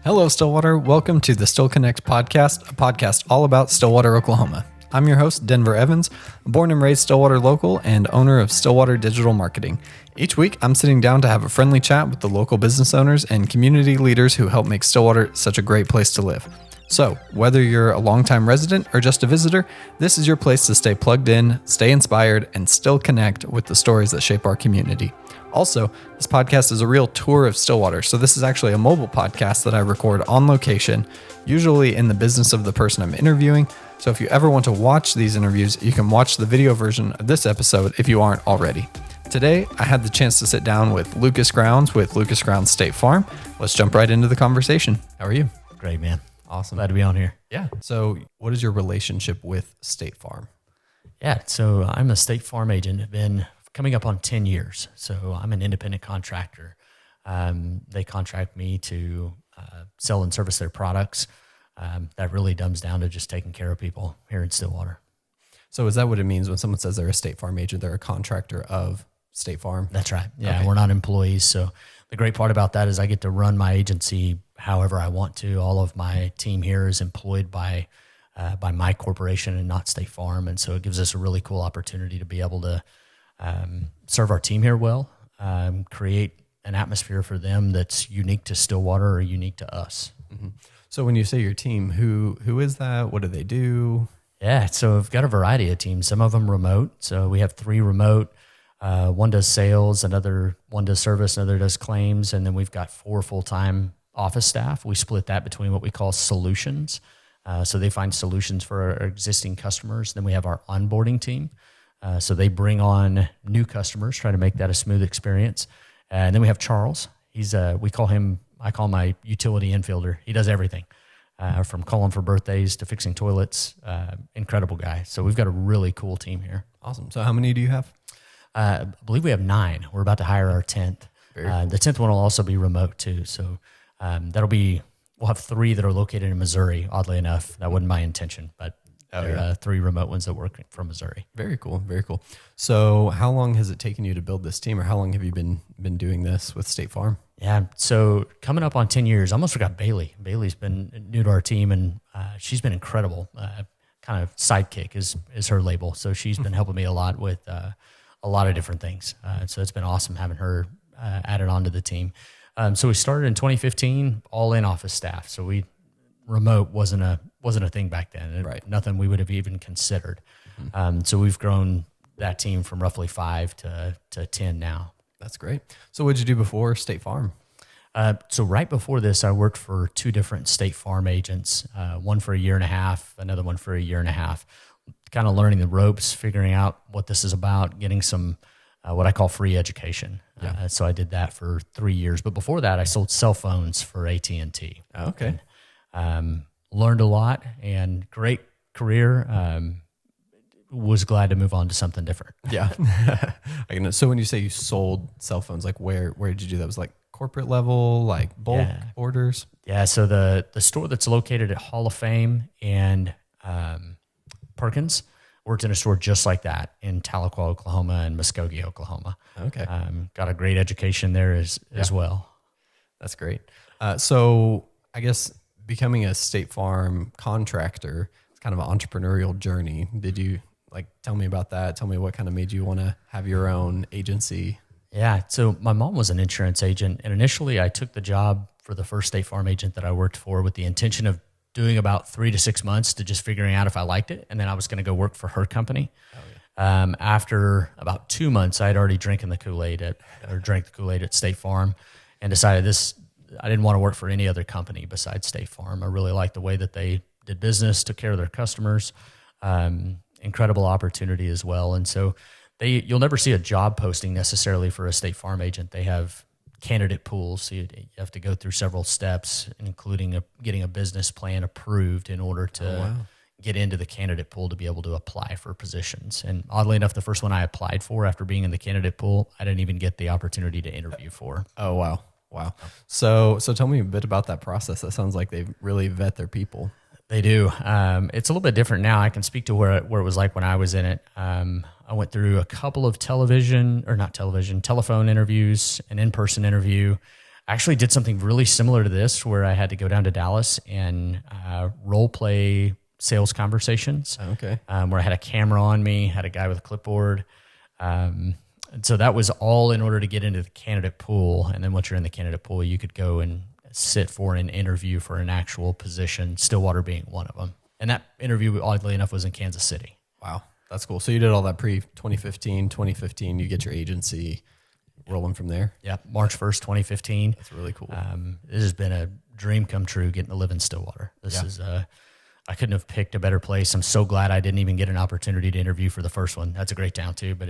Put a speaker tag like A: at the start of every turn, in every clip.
A: Hello, Stillwater. Welcome to the Still Connect podcast, a podcast all about Stillwater, Oklahoma. I'm your host, Denver Evans, born and raised Stillwater local and owner of Stillwater Digital Marketing. Each week, I'm sitting down to have a friendly chat with the local business owners and community leaders who help make Stillwater such a great place to live. So, whether you're a longtime resident or just a visitor, this is your place to stay plugged in, stay inspired, and still connect with the stories that shape our community. Also, this podcast is a real tour of Stillwater, so this is actually a mobile podcast that I record on location, usually in the business of the person I'm interviewing. So if you ever want to watch these interviews, you can watch the video version of this episode if you aren't already. Today, I had the chance to sit down with Lucas Grounds with Lucas Grounds State Farm. Let's jump right into the conversation. How are you?
B: Great, man.
A: Awesome.
B: Glad to be on here.
A: Yeah. So what is your relationship with State Farm?
B: Yeah, so I'm a State Farm agent. I've been coming up on 10 years. So I'm an independent contractor. They contract me to sell and service their products. That really dumbs down to just taking care of people here in Stillwater.
A: So is that what it means when someone says they're a State Farm agent, they're a contractor of State Farm?
B: That's right. Yeah,
A: Okay.
B: We're not employees. So the great part about that is I get to run my agency however I want to. All of my team here is employed by my corporation and not State Farm. And so it gives us a really cool opportunity to be able to serve our team here well, create an atmosphere for them that's unique to Stillwater or unique to us.
A: Mm-hmm. So when you say your team, who is that? What do they do?
B: Yeah, so we've got a variety of teams. Some of them remote. So we have 3 remote. One does sales, one does service, another does claims, and then we've got 4 full-time office staff. We split that between what we call solutions. So they find solutions for our existing customers. Then we have our onboarding team. So they bring on new customers, try to make that a smooth experience. And then we have Charles. I call him my utility infielder. He does everything, from calling for birthdays to fixing toilets. Incredible guy. So we've got a really cool team here.
A: Awesome. So how many do you have?
B: I believe we have 9. We're about to hire our 10th.
A: Very cool.
B: The 10th one will also be remote too. So we'll have 3 that are located in Missouri. Oddly enough, that wasn't my intention, but there are 3 remote ones that work from Missouri.
A: Very cool. Very cool. So how long has it taken you to build this team, or how long have you been doing this with State Farm?
B: Yeah. So coming up on 10 years, I almost forgot Bailey. Bailey's been new to our team, and she's been incredible. Kind of sidekick is her label. So she's been helping me a lot with a lot of different things. So it's been awesome having her added onto the team. So we started in 2015, all in office staff. So remote wasn't a thing back then.
A: Right.
B: Nothing we would have even considered. So we've grown that team from roughly 5 to 10 now.
A: That's great. So what did you do before State Farm?
B: So right before this, I worked for 2 different State Farm agents, one for a year and a half, another one for a year and a half, kind of learning the ropes, figuring out what this is about, getting some what I call free education.
A: Yeah.
B: So I did that for 3 years. But before that, I sold cell phones for AT&T.
A: Oh, okay.
B: Learned a lot and great career. Was glad to move on to something different.
A: Yeah. So when you say you sold cell phones, like where did you do that? Was like corporate level, like bulk orders?
B: Yeah. So the store that's located at Hall of Fame and Perkins worked in a store just like that in Tahlequah, Oklahoma and Muskogee, Oklahoma.
A: Okay.
B: Got a great education there as well.
A: That's great. So I guess becoming a State Farm contractor, it's kind of an entrepreneurial journey. Did you tell me about that? Tell me what kind of made you want to have your own agency?
B: Yeah. So my mom was an insurance agent, and initially I took the job for the first State Farm agent that I worked for with the intention of doing about 3 to 6 months to just figuring out if I liked it. And then I was going to go work for her company. Oh, yeah. After about 2 months, I had already drank the Kool-Aid at State Farm and decided I didn't want to work for any other company besides State Farm. I really liked the way that they did business, took care of their customers, incredible opportunity as well. And so you'll never see a job posting necessarily for a State Farm agent. They have candidate pools. So you have to go through several steps, including getting a business plan approved in order to get into the candidate pool to be able to apply for positions. And oddly enough, the first one I applied for after being in the candidate pool, I didn't even get the opportunity to interview for.
A: Oh, wow. Wow. So tell me a bit about that process. That sounds like they really vet their people.
B: They do. It's a little bit different now. I can speak to where it was like when I was in it. I went through a couple of telephone interviews, an in-person interview. I actually did something really similar to this where I had to go down to Dallas and role play sales conversations.
A: Okay.
B: Where I had a camera on me, had a guy with a clipboard. And so that was all in order to get into the candidate pool. And then once you're in the candidate pool, you could go and sit for an interview for an actual position, Stillwater being one of them. And that interview, oddly enough, was in Kansas City.
A: Wow. That's cool. So you did all that pre-2015, 2015, you get your agency rolling from there.
B: Yeah. March 1st, 2015.
A: That's really cool.
B: This has been a dream come true getting to live in Stillwater. This is, I couldn't have picked a better place. I'm so glad I didn't even get an opportunity to interview for the first one. That's a great town too, but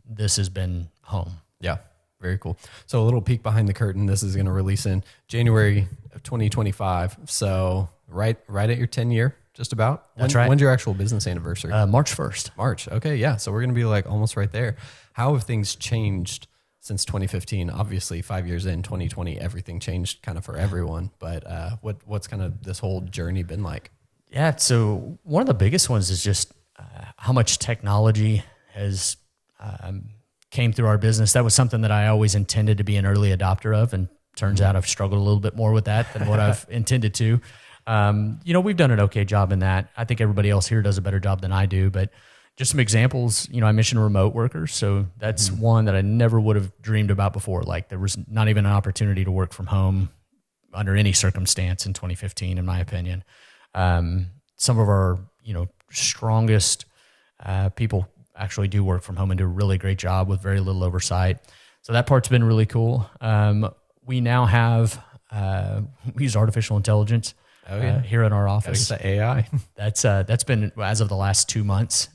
B: this has been home.
A: Yeah. Very cool. So a little peek behind the curtain. This is going to release in January of 2025. So right at your 10-year, just about.
B: That's right.
A: When's your actual business anniversary?
B: March 1st.
A: March. Okay. Yeah. So we're going to be like almost right there. How have things changed since 2015? Obviously 5 years in 2020, everything changed kind of for everyone, but what's kind of this whole journey been like?
B: Yeah. So one of the biggest ones is just how much technology has came through our business. That was something that I always intended to be an early adopter of, and turns out I've struggled a little bit more with that than what I've intended to. We've done an okay job in that. I think everybody else here does a better job than I do, but just some examples, I mentioned remote workers. So that's one that I never would have dreamed about before. Like there was not even an opportunity to work from home under any circumstance in 2015, in my opinion. Some of our, strongest people actually do work from home and do a really great job with very little oversight. So that part's been really cool. We now have, we use artificial intelligence here in our office.
A: The AI.
B: That's been as of the last 2 months.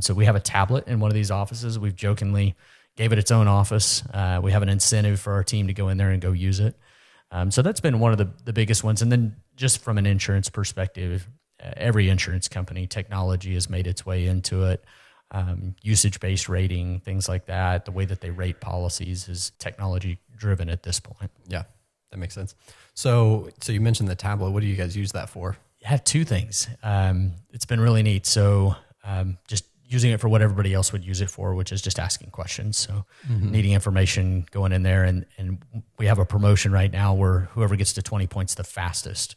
B: So we have a tablet in one of these offices. We've jokingly gave it its own office. We have an incentive for our team to go in there and go use it. So that's been one of the biggest ones. And then just from an insurance perspective, every insurance company, technology has made its way into it. Usage-based rating, things like that. The way that they rate policies is technology driven at this point.
A: Yeah, that makes sense. So you mentioned the tablet. What do you guys use that for?
B: I have two things. It's been really neat. So just using it for what everybody else would use it for, which is just asking questions. So needing information, going in there, and we have a promotion right now where whoever gets to 20 points the fastest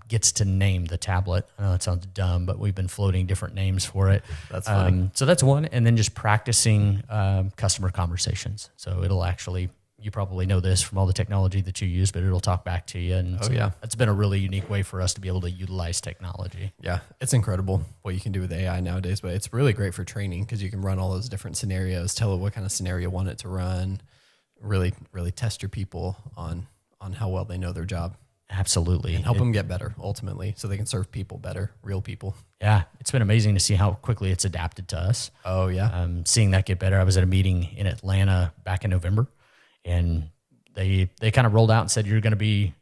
B: gets to name the tablet. I know that sounds dumb, but we've been floating different names for it.
A: That's funny.
B: So that's one. And then just practicing customer conversations. So it'll actually, you probably know this from all the technology that you use, but it'll talk back to you. And that's been a really unique way for us to be able to utilize technology.
A: Yeah, it's incredible what you can do with AI nowadays, but it's really great for training because you can run all those different scenarios, tell it what kind of scenario you want it to run, really, really test your people on how well they know their job.
B: Absolutely.
A: And help them get better ultimately so they can serve people better, real people.
B: Yeah. It's been amazing to see how quickly it's adapted to us.
A: Oh, yeah.
B: Seeing that get better. I was at a meeting in Atlanta back in November, and they kind of rolled out and said, you're going to be,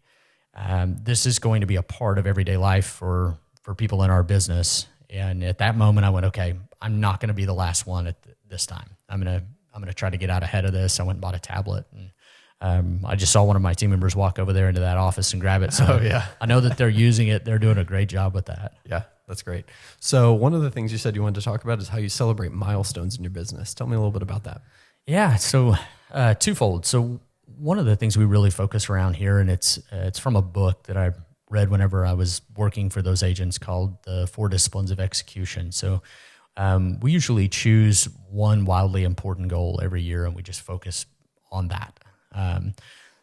B: this is going to be a part of everyday life for people in our business. And at that moment I went, okay, I'm not going to be the last one at this time. I'm going to try to get out ahead of this. I went and bought a tablet, and I just saw one of my team members walk over there into that office and grab it. So I know that they're using it. They're doing a great job with that.
A: Yeah, that's great. So one of the things you said you wanted to talk about is how you celebrate milestones in your business. Tell me a little bit about that. Yeah.
B: So twofold. So one of the things we really focus around here, and it's from a book that I read whenever I was working for those agents called The 4 Disciplines of Execution. So we usually choose one wildly important goal every year, and we just focus on that.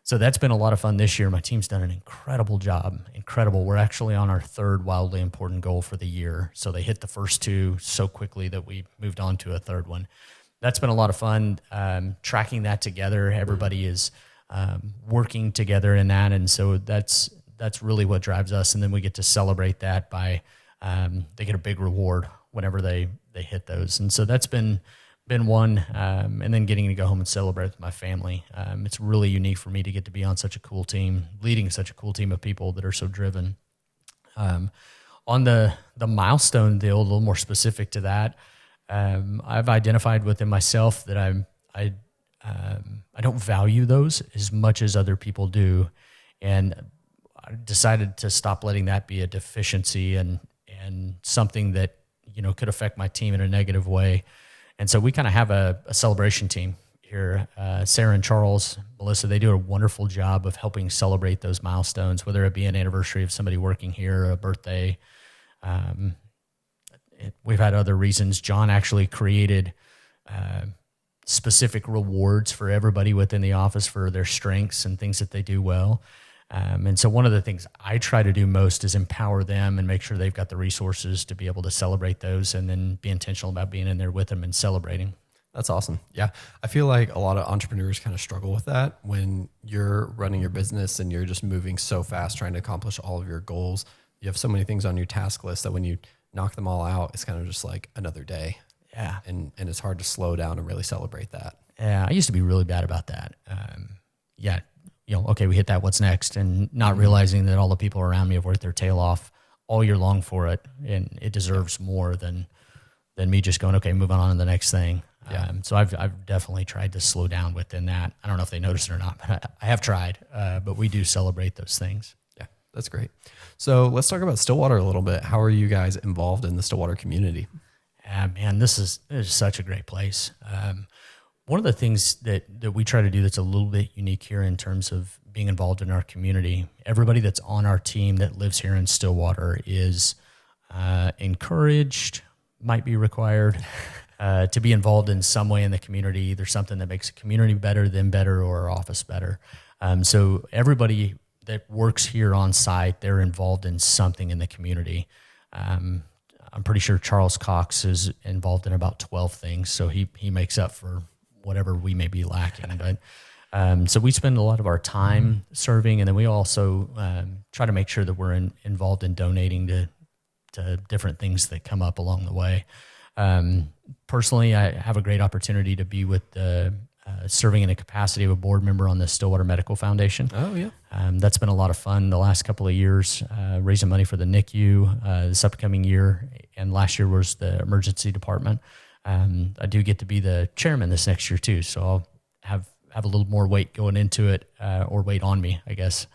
B: So that's been a lot of fun this year. My team's done an incredible job. Incredible. We're actually on our third wildly important goal for the year. So they hit the first two so quickly that we moved on to a third one. That's been a lot of fun. Tracking that together. Everybody is working together in that. And so that's really what drives us. And then we get to celebrate that by, they get a big reward whenever they hit those. And so that's been one, and then getting to go home and celebrate with my family. It's really unique for me to get to be on such a cool team, leading such a cool team of people that are so driven. On the milestone deal, a little more specific to that, I've identified within myself that I don't value those as much as other people do, and I decided to stop letting that be a deficiency and something that could affect my team in a negative way. And so we kind of have a celebration team, here. Sarah and Charles, Melissa, they do a wonderful job of helping celebrate those milestones, whether it be an anniversary of somebody working here, or a birthday. We've had other reasons. John actually created specific rewards for everybody within the office for their strengths and things that they do well. And so one of the things I try to do most is empower them and make sure they've got the resources to be able to celebrate those, and then be intentional about being in there with them and celebrating.
A: That's awesome. Yeah. I feel like a lot of entrepreneurs kind of struggle with that when you're running your business and you're just moving so fast, trying to accomplish all of your goals. You have so many things on your task list that when you knock them all out, it's kind of just like another day.
B: Yeah.
A: And it's hard to slow down and really celebrate that.
B: Yeah. I used to be really bad about that. Okay, we hit that, what's next? And not realizing that all the people around me have worked their tail off all year long for it, and it deserves more than me just going, okay, move on to the next thing.
A: Yeah.
B: So I've definitely tried to slow down within that. I don't know if they notice it or not, but I have tried. But we do celebrate those things.
A: Yeah, that's great. So let's talk about Stillwater a little bit. How are you guys involved in the Stillwater community?
B: Man, this is such a great place. One of the things that we try to do that's a little bit unique here in terms of being involved in our community, everybody that's on our team that lives here in Stillwater is encouraged, might be required, to be involved in some way in the community, either something that makes a community better, them better, or our office better. So everybody that works here on site, they're involved in something in the community. I'm pretty sure Charles Cox is involved in about 12 things, so he makes up for whatever we may be lacking. But so we spend a lot of our time serving, and then we also try to make sure that we're involved in donating to different things that come up along the way. Personally, I have a great opportunity to be with serving in the capacity of a board member on the Stillwater Medical Foundation.
A: Oh, yeah.
B: That's been a lot of fun the last couple of years, raising money for the NICU this upcoming year, and last year was the emergency department. I do get to be the chairman this next year too, so I'll have a little more weight going into it, or weight on me, I guess,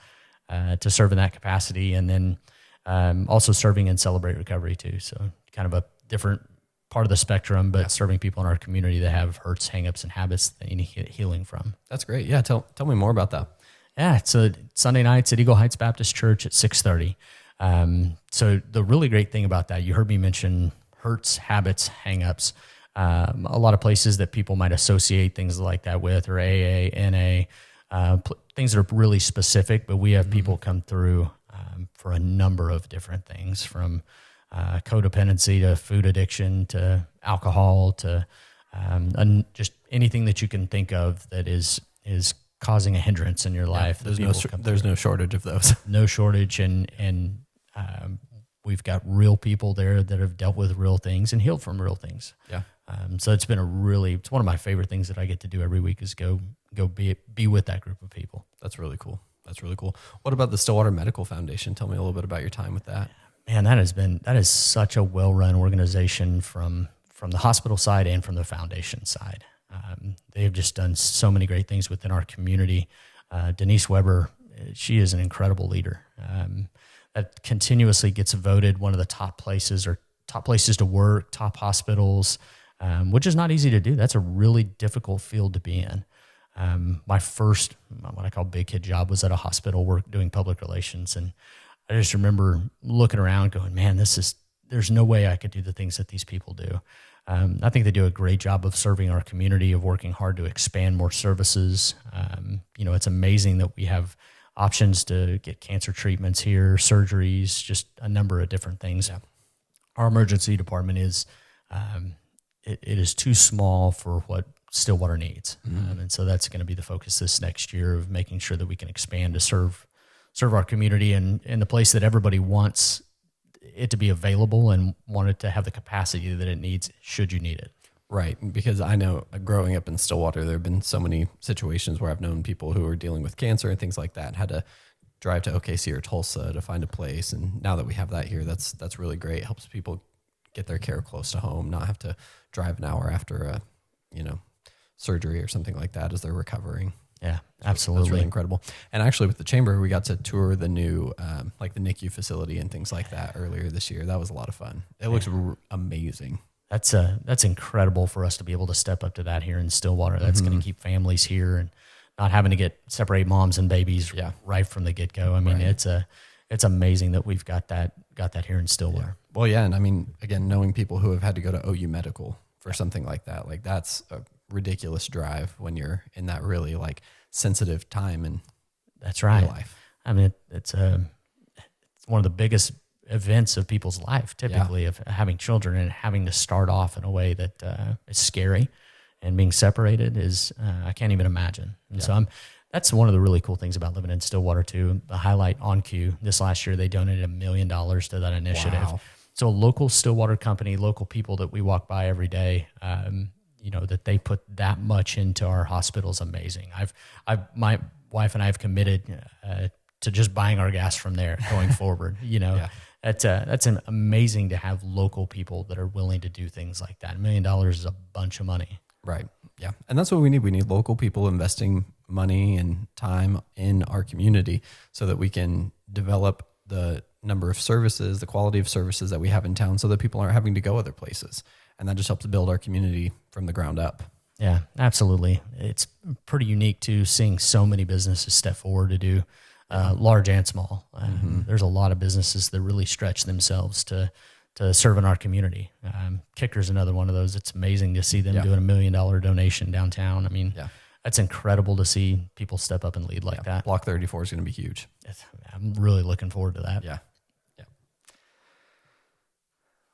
B: to serve in that capacity, and then also serving in Celebrate Recovery too. So kind of a different part of the spectrum, but serving people in our community that have hurts, hangups, and habits that you need healing from.
A: That's great. Yeah, tell me more about that.
B: Yeah, it's a Sunday nights at Eagle Heights Baptist Church at 6:30. So the really great thing about that, you heard me mention hurts, habits, hangups. A lot of places that people might associate things like that with, or AA, NA, things that are really specific, but we have people come through for a number of different things, from codependency to food addiction to alcohol to just anything that you can think of that is causing a hindrance in your life.
A: There's no shortage of those.
B: No shortage, and we've got real people there that have dealt with real things and healed from real things.
A: Yeah.
B: So it's one of my favorite things that I get to do every week is go be with that group of people.
A: That's really cool. What about the Stillwater Medical Foundation? Tell me a little bit about your time with that.
B: Man, that is such a well-run organization from the hospital side and from the foundation side. They have just done so many great things within our community. Denise Weber, she is an incredible leader. That continuously gets voted one of the top places to work, top hospitals, which is not easy to do. That's a really difficult field to be in. My first, what I call big kid job, was at a hospital doing public relations. And I just remember looking around going, man, there's no way I could do the things that these people do. I think they do a great job of serving our community, of working hard to expand more services. It's amazing that we have options to get cancer treatments here, surgeries, just a number of different things. Yeah. Our emergency department is, it is too small for what Stillwater needs. And so that's going to be the focus this next year, of making sure that we can expand to serve our community and the place that everybody wants it to be available and want it to have the capacity that it needs should you need it.
A: Right. Because I know growing up in Stillwater, there have been so many situations where I've known people who are dealing with cancer and things like that, had to drive to OKC or Tulsa to find a place. And now that we have that here, that's really great. It helps people get their care close to home, not have to drive an hour after a, surgery or something like that as they're recovering.
B: Yeah, absolutely.
A: That's really incredible. And actually with the chamber, we got to tour the new, the NICU facility and things like that earlier this year. That was a lot of fun. It looks amazing.
B: That's incredible for us to be able to step up to that here in Stillwater. That's going to keep families here and not having to separate moms and babies right from the get go. I mean, it's amazing that we've got that here in Stillwater.
A: Yeah. Well, yeah, and I mean, again, knowing people who have had to go to OU Medical for something like that, like that's a ridiculous drive when you're in that really like sensitive time in
B: that's right.
A: your life.
B: I mean, it's one of the biggest events of people's life, typically, of having children and having to start off in a way that is scary, and being separated is I can't even imagine. And so that's one of the really cool things about living in Stillwater too. The highlight on Q this last year, they donated $1 million to that initiative. Wow. So a local Stillwater company, local people that we walk by every day, that they put that much into our hospital is amazing. My wife and I have committed to just buying our gas from there going forward. That's amazing to have local people that are willing to do things like that. $1 million is a bunch of money.
A: Right. Yeah. And that's what we need. We need local people investing money and time in our community so that we can develop the number of services, the quality of services that we have in town so that people aren't having to go other places. And that just helps build our community from the ground up.
B: Yeah, absolutely. It's pretty unique too, seeing so many businesses step forward to do large and small. There's a lot of businesses that really stretch themselves to serve in our community. Kicker's another one of those. It's amazing to see them doing $1 million donation downtown. I mean, that's incredible to see people step up and lead like that.
A: Block 34 is going to be huge.
B: I'm really looking forward to that.
A: Yeah.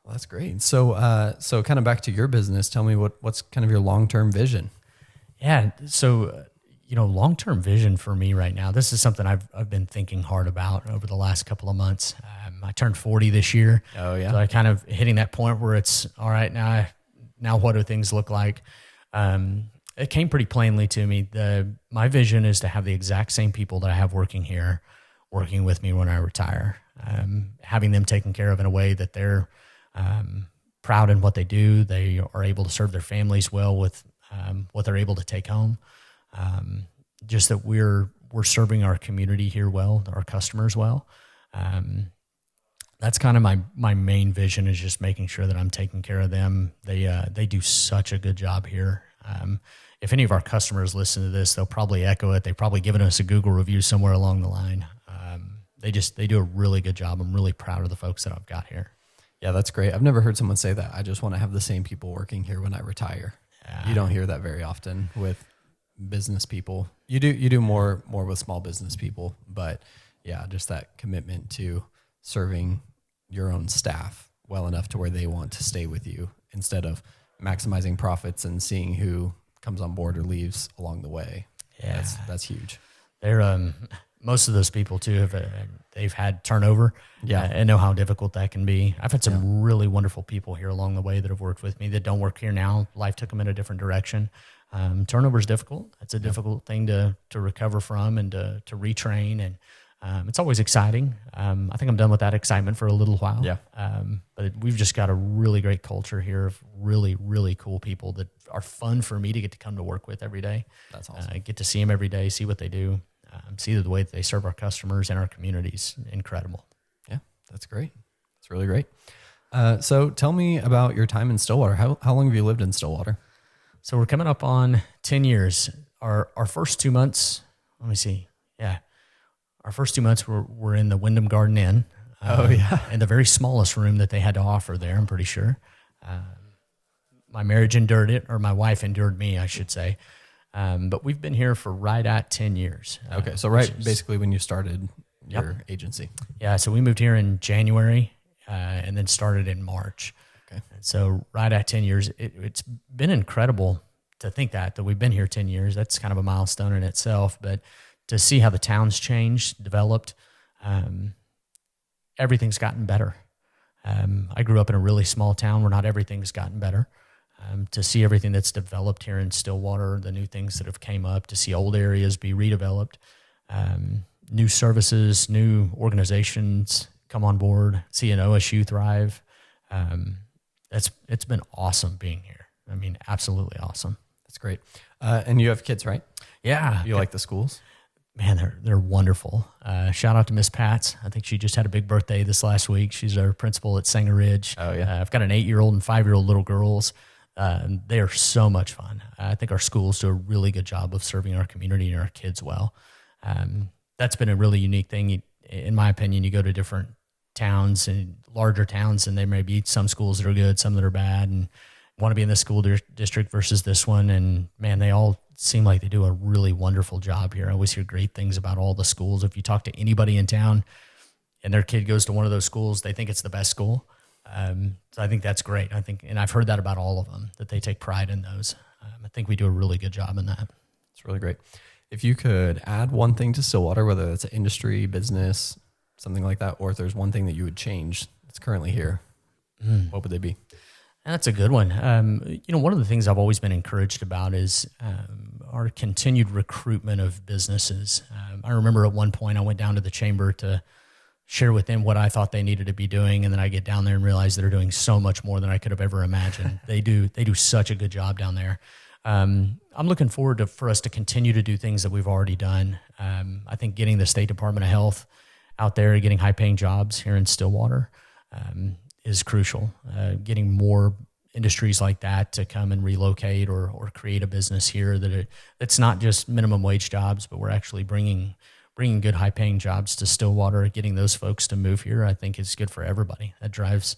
A: Well, that's great. So, so kind of back to your business, tell me what's kind of your long-term vision?
B: Yeah. So, long-term vision for me right now, this is something I've been thinking hard about over the last couple of months. I turned 40 this year.
A: Oh yeah.
B: So I kind of hitting that point where it's all right now what do things look like? It came pretty plainly to me. My vision is to have the exact same people that I have working here, working with me when I retire, having them taken care of in a way that they're proud in what they do. They are able to serve their families well with what they're able to take home. Just that we're serving our community here well, our customers well. That's kind of my main vision, is just making sure that I'm taking care of them. They do such a good job here. If any of our customers listen to this, they'll probably echo it. They've probably given us a Google review somewhere along the line. They do a really good job. I'm really proud of the folks that I've got here.
A: Yeah, that's great. I've never heard someone say that. I just want to have the same people working here when I retire. Yeah. You don't hear that very often with business people. You do more with small business people, but yeah, just that commitment to serving your own staff well enough to where they want to stay with you instead of maximizing profits and seeing who comes on board or leaves along the way. Yeah, that's huge.
B: They're most of those people too they've had turnover, and know how difficult that can be. I've had some really wonderful people here along the way that have worked with me that don't work here now. Life took them in a different direction. Turnover is difficult. It's a difficult thing to recover from and to retrain, and it's always exciting. I think I'm done with that excitement for a little while. Yeah. But we've just got a really great culture here of really, really cool people that are fun for me to get to come to work with every day. That's awesome. Get to see them every day, see what they do. See the way that they serve our customers and our communities. Incredible.
A: Yeah, that's great. It's really great. So tell me about your time in Stillwater. How long have you lived in Stillwater?
B: So we're coming up on 10 years. Our first 2 months, let me see. Yeah. Our first 2 months were in the Wyndham Garden Inn. In the very smallest room that they had to offer there, I'm pretty sure. My marriage endured it, or my wife endured me, I should say. But we've been here for right at 10 years.
A: Okay, so basically when you started your agency.
B: Yeah, so we moved here in January and then started in March. Okay. And so right at 10 years, it's been incredible to think that we've been here 10 years. That's kind of a milestone in itself. But to see how the town's changed, developed, everything's gotten better. I grew up in a really small town where not everything's gotten better. To see everything that's developed here in Stillwater, the new things that have came up, to see old areas be redeveloped, new services, new organizations come on board, see an OSU thrive. It's been awesome being here. I mean, absolutely awesome.
A: That's great. And you have kids, right?
B: Yeah.
A: You like the schools?
B: Man, they're wonderful. Shout out to Miss Pats. I think she just had a big birthday this last week. She's our principal at Sanger Ridge.
A: Oh, yeah.
B: I've got an 8-year-old and 5-year-old little girls. They are so much fun. I think our schools do a really good job of serving our community and our kids well. That's been a really unique thing. In my opinion, you go to different towns and larger towns, and there may be some schools that are good, some that are bad, and want to be in this school district versus this one. And man, they all seem like they do a really wonderful job here. I always hear great things about all the schools. If you talk to anybody in town and their kid goes to one of those schools, they think it's the best school. So I think that's great. And I've heard that about all of them, that they take pride in those. I think we do a really good job in that.
A: It's really great. If you could add one thing to Stillwater, whether it's an industry, business, something like that, or if there's one thing that you would change that's currently here, what would they be?
B: And that's a good one. One of the things I've always been encouraged about is our continued recruitment of businesses. I remember at one point I went down to the chamber to share with them what I thought they needed to be doing, and then I get down there and realize they're doing so much more than I could have ever imagined. They do such a good job down there. I'm looking forward for us to continue to do things that we've already done. I think getting the State Department of Health out there, getting high-paying jobs here in Stillwater is crucial. Getting more industries like that to come and relocate or create a business here that's not just minimum wage jobs, but we're actually bringing good high-paying jobs to Stillwater. Getting those folks to move here, I think, is good for everybody. That drives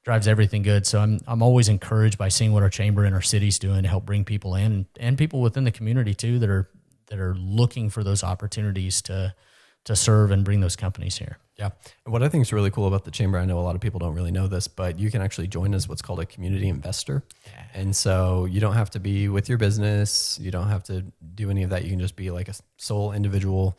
B: everything good. So I'm always encouraged by seeing what our chamber and our city's doing to help bring people in and people within the community too that are looking for those opportunities to serve and bring those companies here.
A: Yeah. And what I think is really cool about the chamber, I know a lot of people don't really know this, but you can actually join as what's called a community investor. Yeah. And so you don't have to be with your business. You don't have to do any of that. You can just be like a sole individual,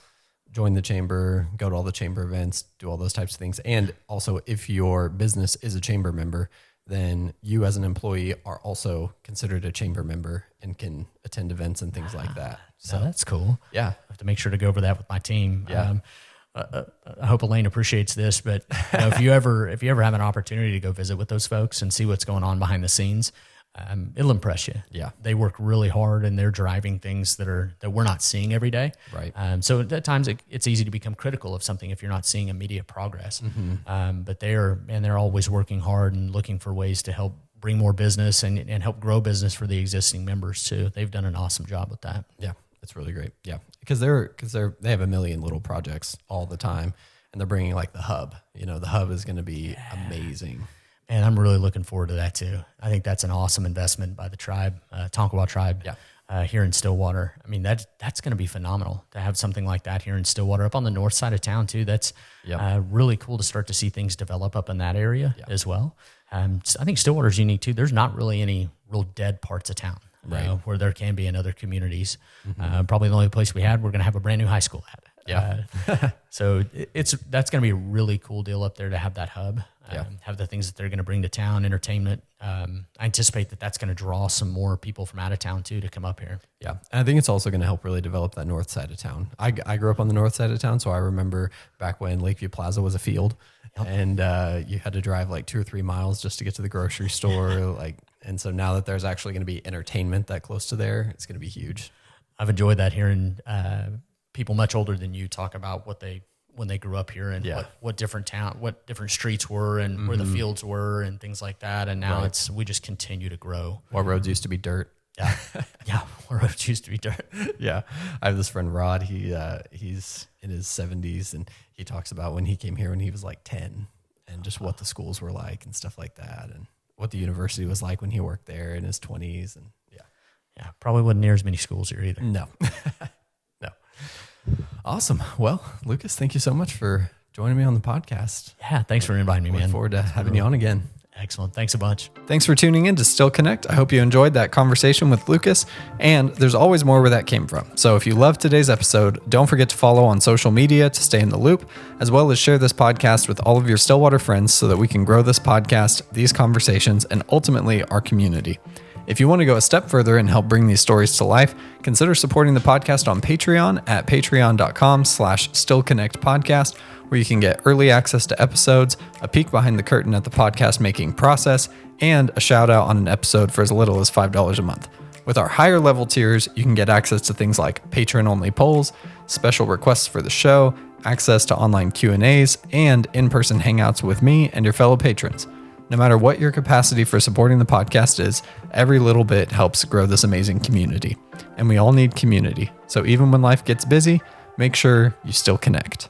A: join the chamber, go to all the chamber events, do all those types of things. And also if your business is a chamber member, then you as an employee are also considered a chamber member and can attend events and things like that.
B: So that's cool.
A: Yeah.
B: I have to make sure to go over that with my team.
A: Yeah.
B: I hope Elaine appreciates this, but if you ever have an opportunity to go visit with those folks and see what's going on behind the scenes, it'll impress you.
A: Yeah.
B: They work really hard and they're driving things that we're not seeing every day.
A: Right.
B: So at times it's easy to become critical of something if you're not seeing immediate progress. Mm-hmm. But they're always working hard and looking for ways to help bring more business and help grow business for the existing members too. They've done an awesome job with that.
A: Yeah. It's really great. Yeah. Because they have a million little projects all the time and they're bringing like the hub, the hub is going to be amazing.
B: And I'm really looking forward to that too. I think that's an awesome investment by the tribe, Tonkawa tribe, here in Stillwater. I mean, that's going to be phenomenal to have something like that here in Stillwater, up on the north side of town too. That's really cool to start to see things develop up in that area as well. I think Stillwater's unique too. There's not really any real dead parts of town. Right. Where there can be in other communities. Mm-hmm. Probably the only place we're going to have a brand new high school at. Yeah. So that's going to be a really cool deal up there to have that hub, have the things that they're going to bring to town, entertainment. I anticipate that's going to draw some more people from out of town too to come up here.
A: Yeah. And I think it's also going to help really develop that north side of town. I grew up on the north side of town. So I remember back when Lakeview Plaza was a field and you had to drive like 2 or 3 miles just to get to the grocery store. And so now that there's actually going to be entertainment that close to there, it's going to be huge.
B: I've enjoyed that hearing people much older than you talk about when they grew up here and what different streets were and where the fields were and things like that. And now we just continue to grow.
A: What roads used to be dirt.
B: Yeah. Yeah. What roads used to be dirt.
A: Yeah. I have this friend, Rod. He's in his 70s and he talks about when he came here when he was like 10 and just what the schools were like and stuff like that. And what the university was like when he worked there in his 20s. And
B: yeah, probably wasn't near as many schools here either.
A: No. No. Awesome. Well, Lucas, thank you so much for joining me on the podcast.
B: Yeah, thanks for inviting me, man.
A: Look forward to having you on again.
B: Excellent. Thanks a bunch.
A: Thanks for tuning in to Still Connect. I hope you enjoyed that conversation with Lucas, and there's always more where that came from. So if you loved today's episode, don't forget to follow on social media to stay in the loop, as well as share this podcast with all of your Stillwater friends so that we can grow this podcast, these conversations, and ultimately our community. If you want to go a step further and help bring these stories to life, consider supporting the podcast on Patreon at patreon.com/stillconnectpodcast, where you can get early access to episodes, a peek behind the curtain at the podcast making process, and a shout out on an episode for as little as $5 a month. With our higher level tiers, you can get access to things like patron-only polls, special requests for the show, access to online Q&As, and in-person hangouts with me and your fellow patrons. No matter what your capacity for supporting the podcast is, every little bit helps grow this amazing community. And we all need community. So even when life gets busy, make sure you still connect.